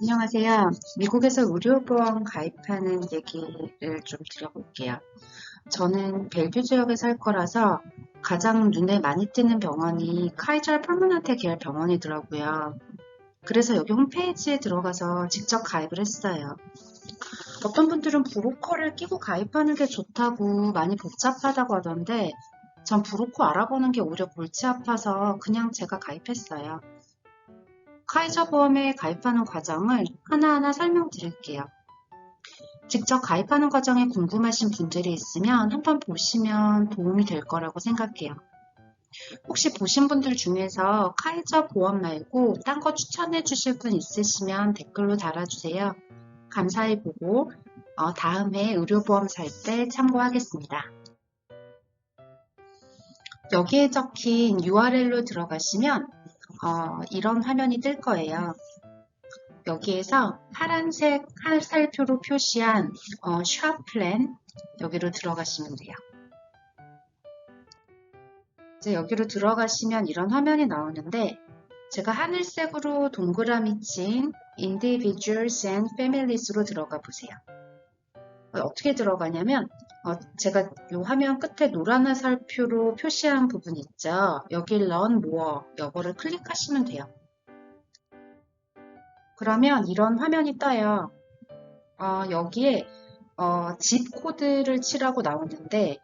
안녕하세요. 미국에서 의료보험 가입하는 얘기를 좀 드려볼게요. 저는 벨뷰 지역에 살 거라서 가장 눈에 많이 띄는 병원이 카이저 퍼머넌트 케어 병원이더라고요. 그래서 여기 홈페이지에 들어가서 직접 가입을 했어요. 어떤 분들은 브로커를 끼고 가입하는 게 좋다고 많이 복잡하다고 하던데 전 브로커 알아보는 게 오히려 골치 아파서 그냥 제가 가입했어요. 카이저 보험에 가입하는 과정을 하나하나 설명드릴게요. 직접 가입하는 과정에 궁금하신 분들이 있으면 한번 보시면 도움이 될 거라고 생각해요. 혹시 보신 분들 중에서 카이저 보험 말고 딴 거 추천해 주실 분 있으시면 댓글로 달아주세요. 감사히 보고 다음에 의료보험 살 때 참고하겠습니다. 여기에 적힌 URL로 들어가시면 이런 화면이 뜰 거예요. 여기에서 파란색 살표로 표시한 샵 플랜 여기로 들어가시면 돼요. 이제 여기로 들어가시면 이런 화면이 나오는데 제가 하늘색으로 동그라미 친 Individuals and Families로 들어가 보세요. 어떻게 들어가냐면 제가 이 화면 끝에 노란 화살표로 표시한 부분 있죠. 여기 Learn More 이거를 클릭하시면 돼요. 그러면 이런 화면이 떠요. 여기에 집 코드를 치라고 나오는데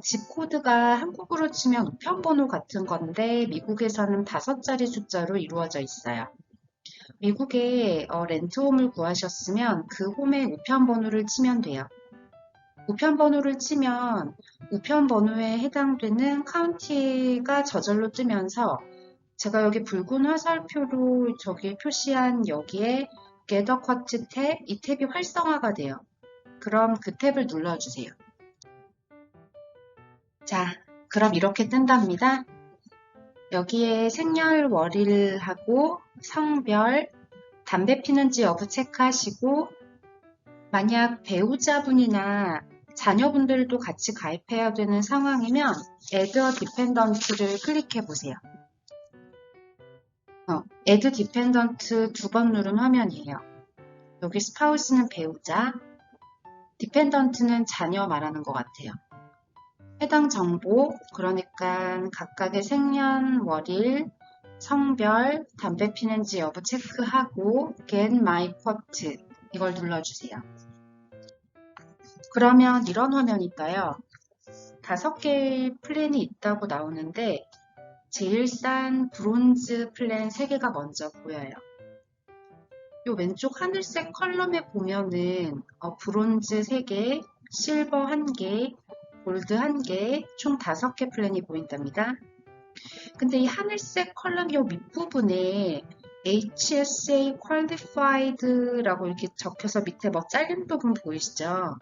집 코드가 한국으로 치면 우편번호 같은 건데 미국에서는 5자리 숫자로 이루어져 있어요. 미국에 렌트홈을 구하셨으면 그 홈의 우편번호를 치면 돼요. 우편번호를 치면 우편번호에 해당되는 카운티가 저절로 뜨면서 제가 여기 붉은 화살표로 저기 표시한 여기에 Get a Quote 탭, 이 탭이 활성화가 돼요. 그럼 그 탭을 눌러주세요. 자, 그럼 이렇게 뜬답니다. 여기에 생년월일하고 성별, 담배 피는지 여부 체크하시고 만약 배우자분이나 자녀분들도 같이 가입해야 되는 상황이면 Add a Dependent를 클릭해 보세요. Add Dependent 2번 누른 화면이에요. 여기 Spouse는 배우자, Dependent는 자녀 말하는 것 같아요. 해당 정보, 그러니까 각각의 생년월일, 성별, 담배 피는지 여부 체크하고 Get My Quote 이걸 눌러주세요. 그러면 이런 화면이 떠요. 5개의 플랜이 있다고 나오는데 제일 싼 브론즈 플랜 3개가 먼저 보여요. 이 왼쪽 하늘색 컬럼에 보면은 브론즈 3개, 실버 1개, 골드 1개, 총 5개 플랜이 보인답니다. 근데 이 하늘색 컬럼 요 밑부분에 HSA Qualified라고 이렇게 적혀서 밑에 뭐 잘린 부분 보이시죠?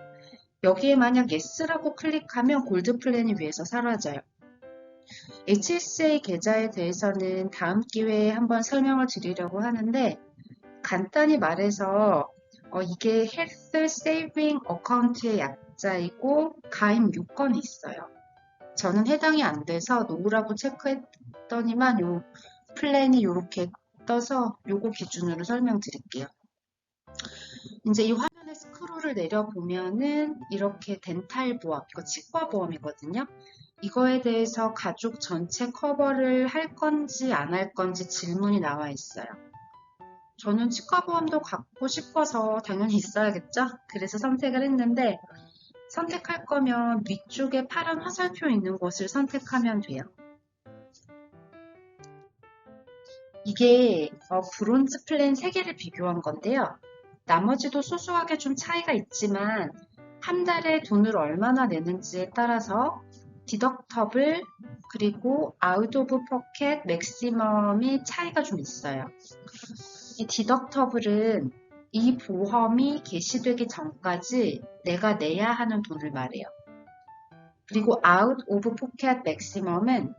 여기에 만약 Yes라고 클릭하면 골드 플랜이 위에서 사라져요. HSA 계좌에 대해서는 다음 기회에 한번 설명을 드리려고 하는데 간단히 말해서 이게 Health Saving Account의 약자이고 가입 요건이 있어요. 저는 해당이 안 돼서 노라고 체크했더니만 요 플랜이 이렇게 떠서 요거 기준으로 설명드릴게요. 이제 이 화면에 스크롤을 내려보면은 이렇게 덴탈 보험, 이거 치과 보험이거든요. 이거에 대해서 가족 전체 커버를 할 건지 안 할 건지 질문이 나와 있어요. 저는 치과 보험도 갖고 싶어서 당연히 있어야겠죠? 그래서 선택을 했는데 선택할 거면 위쪽에 파란 화살표 있는 곳을 선택하면 돼요. 이게 브론즈 플랜 3개를 비교한 건데요. 나머지도 소소하게 좀 차이가 있지만 한 달에 돈을 얼마나 내는지에 따라서 디덕터블 그리고 아웃 오브 포켓 맥시멈이 차이가 좀 있어요. 이 디덕터블은 이 보험이 개시되기 전까지 내가 내야 하는 돈을 말해요. 그리고 아웃 오브 포켓 맥시멈은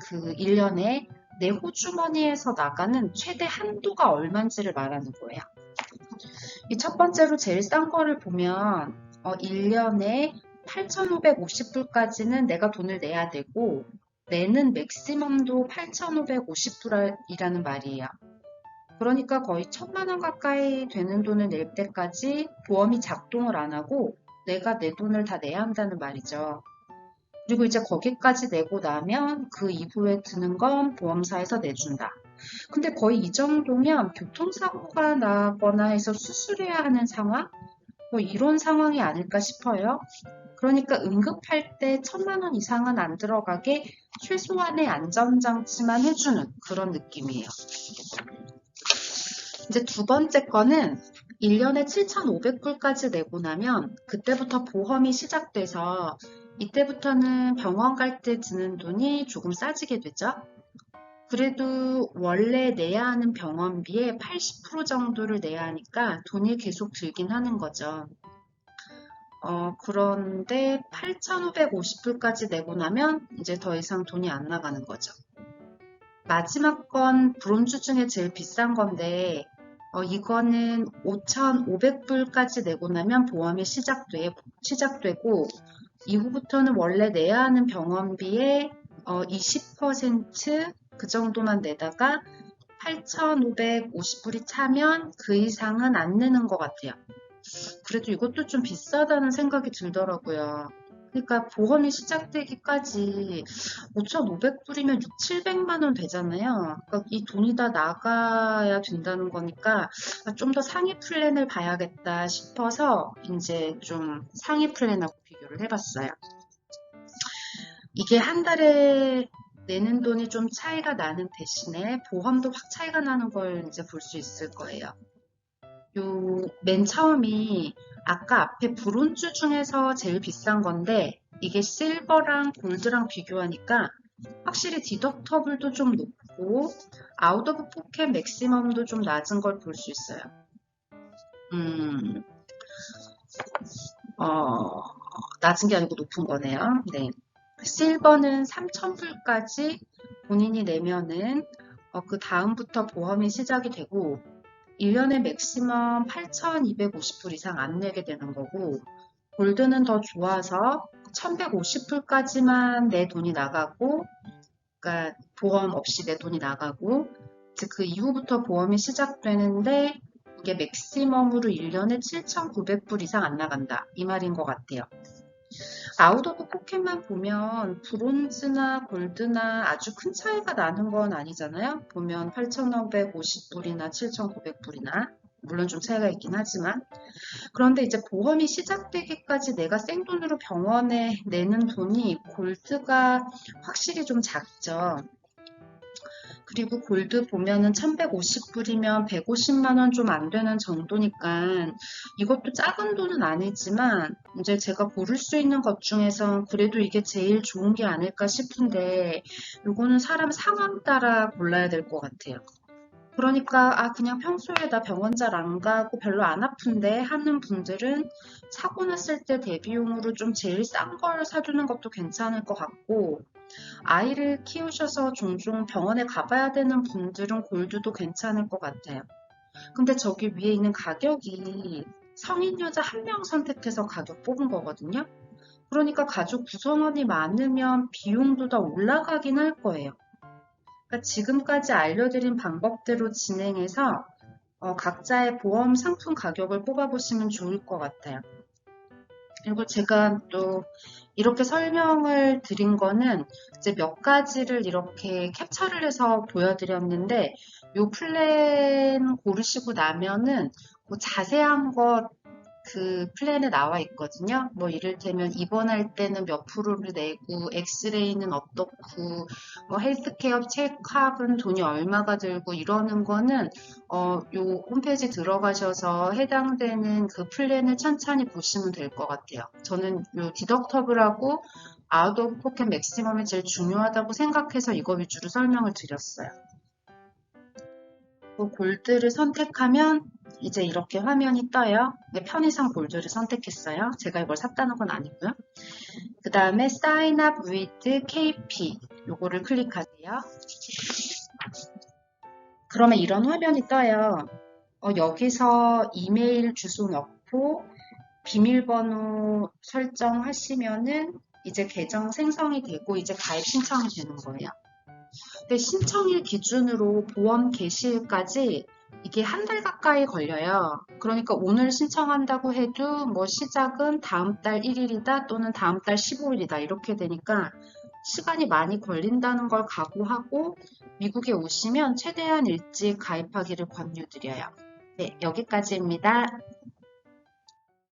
그 1년에 내 호주머니에서 나가는 최대 한도가 얼마인지를 말하는 거예요. 이 첫 번째로 제일 싼 거를 보면 1년에 8,550불까지는 내가 돈을 내야 되고 내는 맥시멈도 8,550불이라는 말이에요. 그러니까 거의 1,000만 원 가까이 되는 돈을 낼 때까지 보험이 작동을 안 하고 내가 내 돈을 다 내야 한다는 말이죠. 그리고 이제 거기까지 내고 나면 그 이후에 드는 건 보험사에서 내준다. 근데 거의 이 정도면 교통사고가 나거나 해서 수술해야 하는 상황? 뭐 이런 상황이 아닐까 싶어요. 그러니까 응급할 때 1,000만 원 이상은 안 들어가게 최소한의 안전장치만 해주는 그런 느낌이에요. 이제 두 번째 거는 1년에 7,500불까지 내고 나면 그때부터 보험이 시작돼서 이때부터는 병원 갈 때 드는 돈이 조금 싸지게 되죠. 그래도 원래 내야 하는 병원비의 80% 정도를 내야 하니까 돈이 계속 들긴 하는 거죠. 그런데 8,550불까지 내고 나면 이제 더 이상 돈이 안 나가는 거죠. 마지막 건 브론즈 중에 제일 비싼 건데 이거는 5,500불까지 내고 나면 보험이 시작되고 이후부터는 원래 내야 하는 병원비의 20%그 정도만 내다가 8,550불이 차면 그 이상은 안 내는 것 같아요. 그래도 이것도 좀 비싸다는 생각이 들더라고요. 그러니까 보험이 시작되기까지 5,500불이면 6, 700만 원 되잖아요. 그러니까 이 돈이 다 나가야 된다는 거니까 좀 더 상위 플랜을 봐야겠다 싶어서 이제 좀 상위 플랜하고 비교를 해봤어요. 이게 한 달에 내는 돈이 좀 차이가 나는 대신에 보험도 확 차이가 나는 걸 이제 볼 수 있을 거예요. 요 맨 처음이 아까 앞에 브론즈 중에서 제일 비싼 건데 이게 실버랑 골드랑 비교하니까 확실히 디덕터블도 좀 높고 아웃 오브 포켓 맥시멈도 좀 낮은 걸 볼 수 있어요. 음, 낮은 게 아니고 높은 거네요. 네. 실버는 3,000불까지 본인이 내면은 그 다음부터 보험이 시작이 되고 1년에 맥시멈 8,250불 이상 안 내게 되는 거고 골드는 더 좋아서 1,150불까지만 내 돈이 나가고 그러니까 보험 없이 내 돈이 나가고 즉 그 이후부터 보험이 시작되는데 이게 맥시멈으로 1년에 7,900불 이상 안 나간다 이 말인 것 같아요. 아웃 오브 포켓만 보면 브론즈나 골드나 아주 큰 차이가 나는 건 아니잖아요. 보면 8,550불이나 7,900불이나 물론 좀 차이가 있긴 하지만 그런데 이제 보험이 시작되기까지 내가 생돈으로 병원에 내는 돈이 골드가 확실히 좀 작죠. 그리고 골드 보면은 1,150불이면 150만 원 좀 안 되는 정도니까 이것도 작은 돈은 아니지만 이제 제가 고를 수 있는 것 중에선 그래도 이게 제일 좋은 게 아닐까 싶은데 이거는 사람 상황 따라 골라야 될 것 같아요. 그러니까 그냥 평소에 나 병원 잘 안 가고 별로 안 아픈데 하는 분들은 사고 났을 때 대비용으로 좀 제일 싼 걸 사두는 것도 괜찮을 것 같고 아이를 키우셔서 종종 병원에 가봐야 되는 분들은 골드도 괜찮을 것 같아요. 근데 저기 위에 있는 가격이 성인 여자 한 명 선택해서 가격 뽑은 거거든요. 그러니까 가족 구성원이 많으면 비용도 더 올라가긴 할 거예요. 그러니까 지금까지 알려드린 방법대로 진행해서 각자의 보험 상품 가격을 뽑아보시면 좋을 것 같아요. 그리고 제가 또 이렇게 설명을 드린 거는 이제 몇 가지를 이렇게 캡처를 해서 보여드렸는데 이 플랜 고르시고 나면은 뭐 자세한 것 그 플랜에 나와 있거든요. 뭐 이를테면 입원할 때는 몇 프로를 내고 엑스레이는 어떻고 뭐 헬스케어 체크업은 돈이 얼마가 들고 이러는 거는 요 홈페이지 들어가셔서 해당되는 그 플랜을 천천히 보시면 될 것 같아요. 저는 요 디덕터블하고 아웃 오브 포켓 맥시멈이 제일 중요하다고 생각해서 이거 위주로 설명을 드렸어요. 골드를 선택하면 이제 이렇게 화면이 떠요. 편의상 골드를 선택했어요. 제가 이걸 샀다는 건 아니고요. 그 다음에 Sign up with KP 요거를 클릭하세요. 그러면 이런 화면이 떠요. 여기서 이메일 주소 넣고 비밀번호 설정하시면은 이제 계정 생성이 되고 이제 가입 신청이 되는 거예요. 근데 신청일 기준으로 보험 개시일까지 이게 한 달 가까이 걸려요. 그러니까 오늘 신청한다고 해도 뭐 시작은 다음 달 1일이다 또는 다음 달 15일이다 이렇게 되니까 시간이 많이 걸린다는 걸 각오하고 미국에 오시면 최대한 일찍 가입하기를 권유드려요. 네, 여기까지입니다.